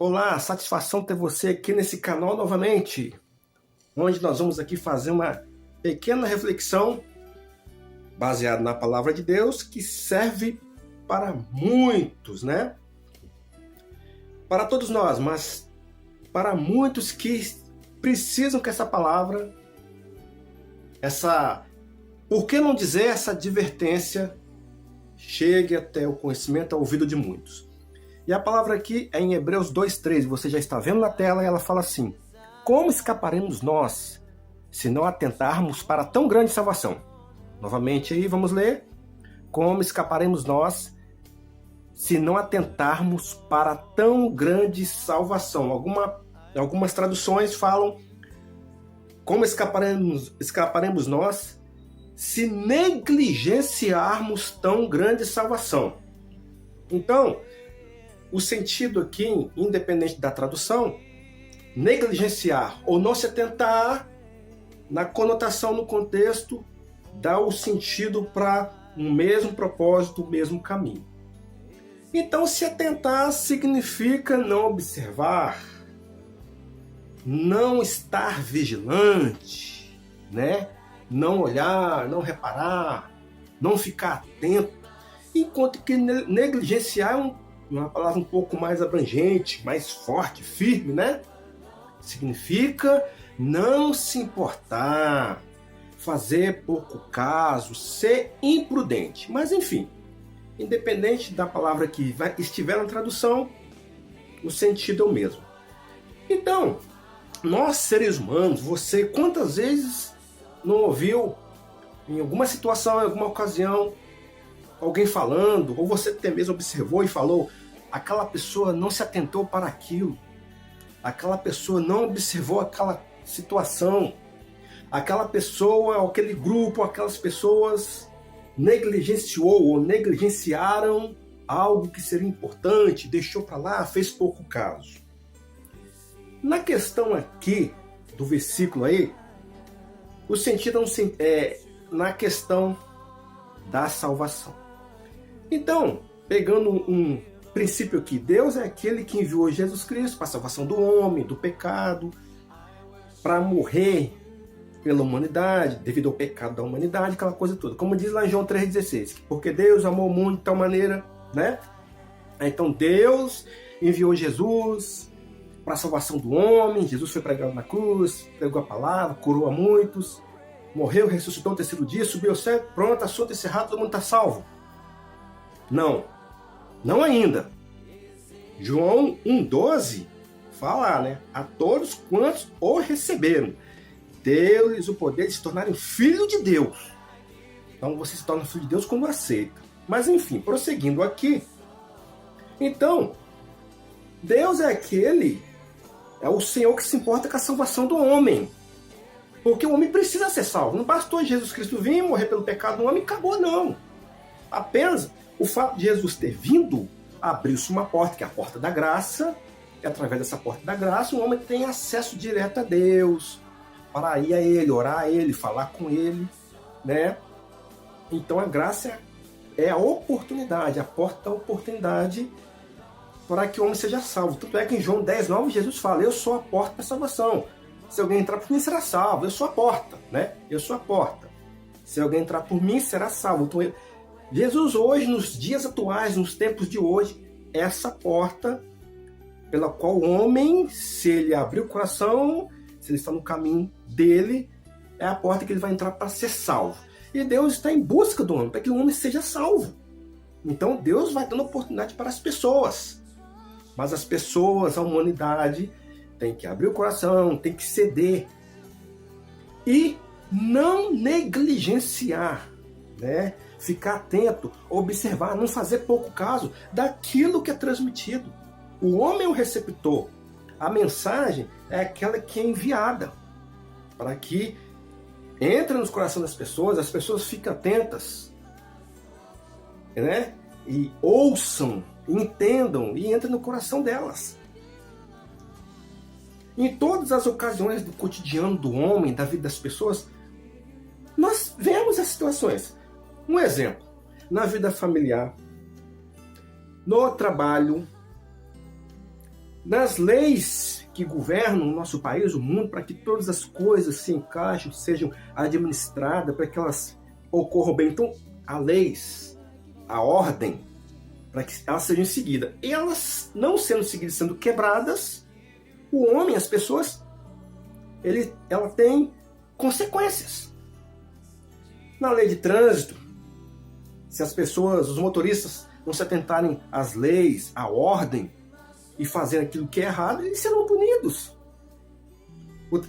Olá, satisfação ter você aqui nesse canal novamente, onde nós vamos aqui fazer uma pequena reflexão baseada na palavra de Deus que serve para muitos, né? Para todos nós, mas para muitos que precisam que essa palavra, por que não dizer essa advertência, chegue até o conhecimento, ao ouvido de muitos. E a palavra aqui é em Hebreus 2:3, você já está vendo na tela, e ela fala assim: como escaparemos nós, se não atentarmos para tão grande salvação? Novamente aí, vamos ler. Como escaparemos nós, se não atentarmos para tão grande salvação? Algumas traduções falam: como escaparemos nós, se negligenciarmos tão grande salvação? Então, o sentido aqui, independente da tradução, negligenciar ou não se atentar, na conotação, no contexto, dá o sentido para um mesmo propósito, o mesmo caminho. Então, se atentar significa não observar, não estar vigilante, né? Não olhar, não reparar, não ficar atento, enquanto que negligenciar é uma palavra um pouco mais abrangente, mais forte, firme, né? Significa não se importar, fazer pouco caso, ser imprudente. Mas enfim, independente da palavra que estiver na tradução, o sentido é o mesmo. Então, nós seres humanos, você quantas vezes não ouviu, em alguma situação, em alguma ocasião, alguém falando, ou você até mesmo observou e falou: aquela pessoa não se atentou para aquilo, aquela pessoa não observou aquela situação, aquela pessoa, aquele grupo, aquelas pessoas negligenciou ou negligenciaram algo que seria importante, deixou para lá, fez pouco caso. Na questão aqui do versículo aí, o sentido é na questão da salvação. Então, pegando um princípio aqui, Deus é aquele que enviou Jesus Cristo para a salvação do homem, do pecado, para morrer pela humanidade, devido ao pecado da humanidade, aquela coisa toda. Como diz lá em João 3,16, porque Deus amou o mundo de tal maneira, né? Então Deus enviou Jesus para a salvação do homem. Jesus foi pregado na cruz, pregou a palavra, curou a muitos, morreu, ressuscitou no terceiro dia, subiu ao céu, pronto, assunto encerrado, todo mundo está salvo. Não ainda. João 1,12 fala, né? A todos quantos o receberam, deu-lhes o poder de se tornarem filho de Deus. Então você se torna filho de Deus quando aceita. Mas enfim, prosseguindo aqui. Então, Deus é o Senhor que se importa com a salvação do homem. Porque o homem precisa ser salvo. Não bastou Jesus Cristo vir morrer pelo pecado do homem e acabou, não. Apenas o fato de Jesus ter vindo, abriu-se uma porta, que é a porta da graça, e através dessa porta da graça o homem tem acesso direto a Deus, para ir a Ele, orar a Ele, falar com Ele, né? Então a graça é a oportunidade, a porta da oportunidade para que o homem seja salvo. Tanto é que em João 10,9 Jesus fala: eu sou a porta da salvação. Se alguém entrar por mim, será salvo. Eu sou a porta, né? Eu sou a porta. Se alguém entrar por mim, será salvo. Então, Jesus hoje, nos dias atuais, nos tempos de hoje, é essa porta pela qual o homem, se ele abrir o coração, se ele está no caminho dele, é a porta que ele vai entrar para ser salvo. E Deus está em busca do homem, para que o homem seja salvo. Então Deus vai dando oportunidade para as pessoas. Mas as pessoas, a humanidade, tem que abrir o coração, tem que ceder. E não negligenciar, né? Ficar atento, observar, não fazer pouco caso daquilo que é transmitido. O homem é o receptor. A mensagem é aquela que é enviada para que entre nos corações das pessoas, as pessoas fiquem atentas, né? E ouçam, entendam e entrem no coração delas. Em todas as ocasiões do cotidiano do homem, da vida das pessoas, nós vemos as situações. Um exemplo, na vida familiar, no trabalho, nas leis que governam o nosso país, o mundo, para que todas as coisas se encaixem, sejam administradas, para que elas ocorram bem. Então, as leis, a ordem, para que elas sejam seguidas. E elas não sendo seguidas, sendo quebradas, o homem, as pessoas, ela tem consequências. Na lei de trânsito, se as pessoas, os motoristas, não se atentarem às leis, à ordem, e fazerem aquilo que é errado, eles serão punidos.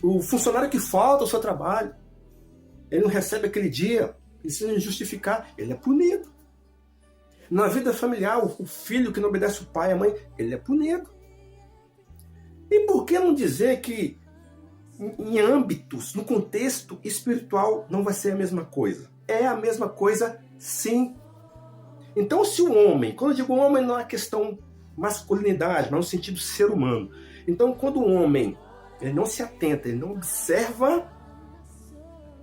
O funcionário que falta ao seu trabalho, ele não recebe aquele dia, precisa justificar, ele é punido. Na vida familiar, o filho que não obedece o pai e a mãe, ele é punido. E por que não dizer que em âmbitos, no contexto espiritual, não vai ser a mesma coisa? É a mesma coisa, sim. Então, se o homem, quando eu digo homem, não é questão masculinidade, mas no sentido ser humano. Então, quando o homem ele não se atenta, ele não observa,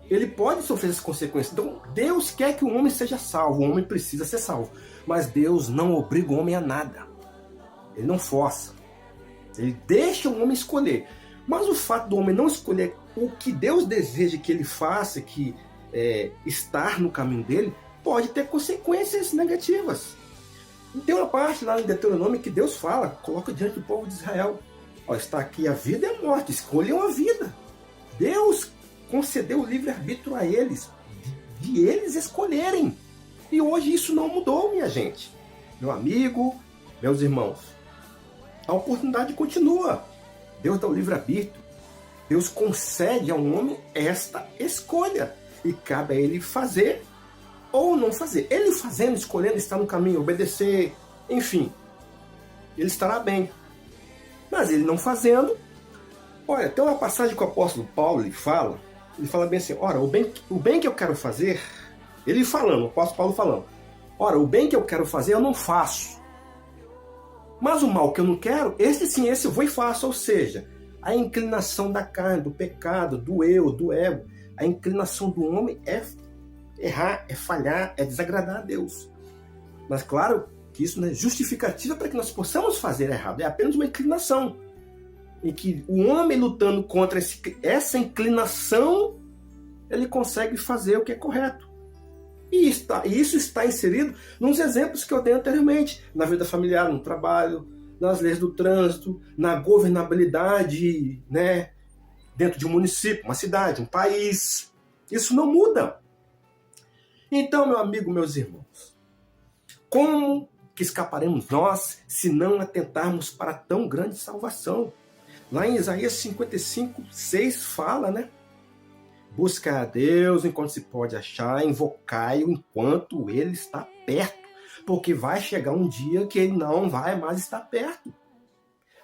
ele pode sofrer as consequências. Então, Deus quer que o homem seja salvo, o homem precisa ser salvo. Mas Deus não obriga o homem a nada. Ele não força. Ele deixa o homem escolher. Mas o fato do homem não escolher o que Deus deseja que ele faça, que estar no caminho dele, pode ter consequências negativas. Tem uma parte lá no Deuteronômio que Deus fala, coloca diante do povo de Israel. Ó, está aqui a vida e a morte, escolham a vida. Deus concedeu o livre-arbítrio a eles, de eles escolherem. E hoje isso não mudou, minha gente. Meu amigo, meus irmãos. A oportunidade continua. Deus dá o livre-arbítrio. Deus concede ao homem esta escolha. E cabe a ele fazer ou não fazer. Ele fazendo, escolhendo, estar no caminho, obedecer, enfim, ele estará bem. Mas ele não fazendo, olha, tem uma passagem que o apóstolo Paulo ele fala bem assim, ora, o bem que eu quero fazer, ele falando, o apóstolo Paulo falando, ora, o bem que eu quero fazer eu não faço. Mas o mal que eu não quero, esse eu vou e faço, ou seja, a inclinação da carne, do pecado, do eu, do ego, a inclinação do homem é errar, é falhar, é desagradar a Deus. Mas claro que isso não é justificativa para que nós possamos fazer errado. É apenas uma inclinação. Em que o homem lutando contra essa inclinação, ele consegue fazer o que é correto. E isso está inserido nos exemplos que eu dei anteriormente. Na vida familiar, no trabalho, nas leis do trânsito, na governabilidade, né, dentro de um município, uma cidade, um país. Isso não muda. Então, meu amigo, meus irmãos, como que escaparemos nós se não atentarmos para tão grande salvação? Lá em Isaías 55, 6 fala, né? Busca a Deus enquanto se pode achar, invocai-o enquanto ele está perto, porque vai chegar um dia que ele não vai mais estar perto.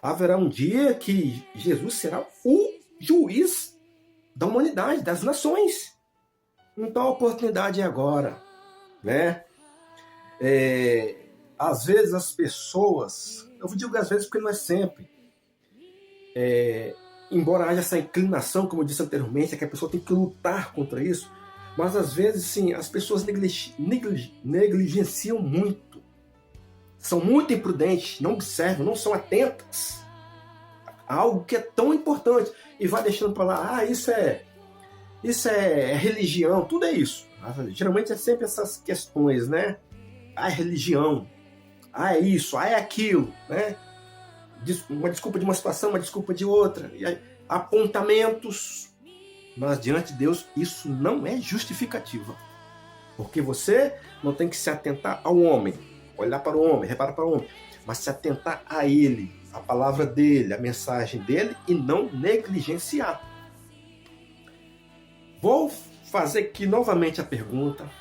Haverá um dia que Jesus será o juiz da humanidade, das nações. Então a oportunidade é agora, né? Às vezes as pessoas, eu digo às vezes porque não é sempre, embora haja essa inclinação, como eu disse anteriormente, é que a pessoa tem que lutar contra isso, mas às vezes sim, as pessoas negligenciam muito, são muito imprudentes, não observam, não são atentas a algo que é tão importante e vai deixando para lá, isso é religião, tudo é isso. Geralmente é sempre essas questões, né? É religião, é isso, é aquilo, né? Uma desculpa de uma situação, uma desculpa de outra, e apontamentos. Mas diante de Deus isso não é justificativa. Porque você não tem que se atentar ao homem, olhar para o homem, reparar para o homem, mas se atentar a ele, a palavra dele, a mensagem dele e não negligenciar. Vou fazer aqui novamente a pergunta.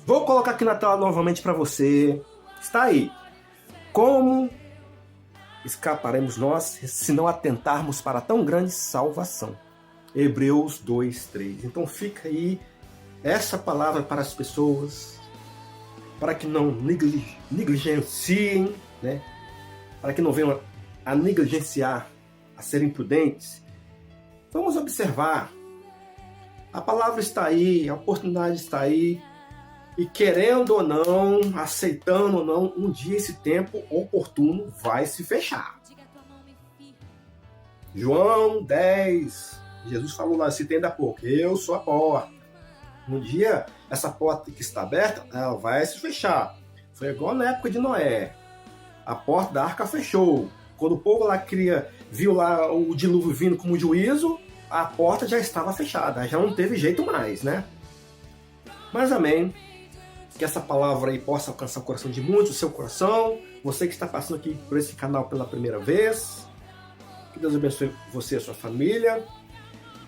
Vou colocar aqui na tela novamente para você. Está aí. Como escaparemos nós se não atentarmos para tão grande salvação? Hebreus 2, 3. Então fica aí essa palavra para as pessoas, para que não negligenciem, né? Para que não venham a negligenciar, a serem prudentes. Vamos observar. A palavra está aí, a oportunidade está aí, e querendo ou não, aceitando ou não, um dia esse tempo oportuno vai se fechar. João 10, Jesus falou lá, citei ainda há pouco, eu sou a porta. Um dia, essa porta que está aberta, ela vai se fechar. Foi igual na época de Noé. A porta da arca fechou. Quando o povo lá viu lá o dilúvio vindo como juízo, a porta já estava fechada, já não teve jeito mais, né? Mas amém. Que essa palavra aí possa alcançar o coração de muitos, o seu coração. Você que está passando aqui por esse canal pela primeira vez. Que Deus abençoe você e a sua família.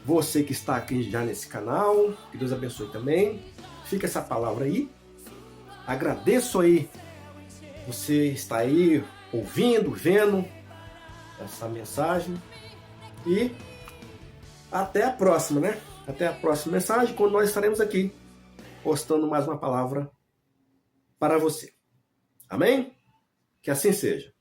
Você que está aqui já nesse canal, que Deus abençoe também. Fica essa palavra aí. Agradeço aí você está aí ouvindo, vendo essa mensagem. E até a próxima, né? Até a próxima mensagem, quando nós estaremos aqui postando mais uma palavra para você. Amém? Que assim seja.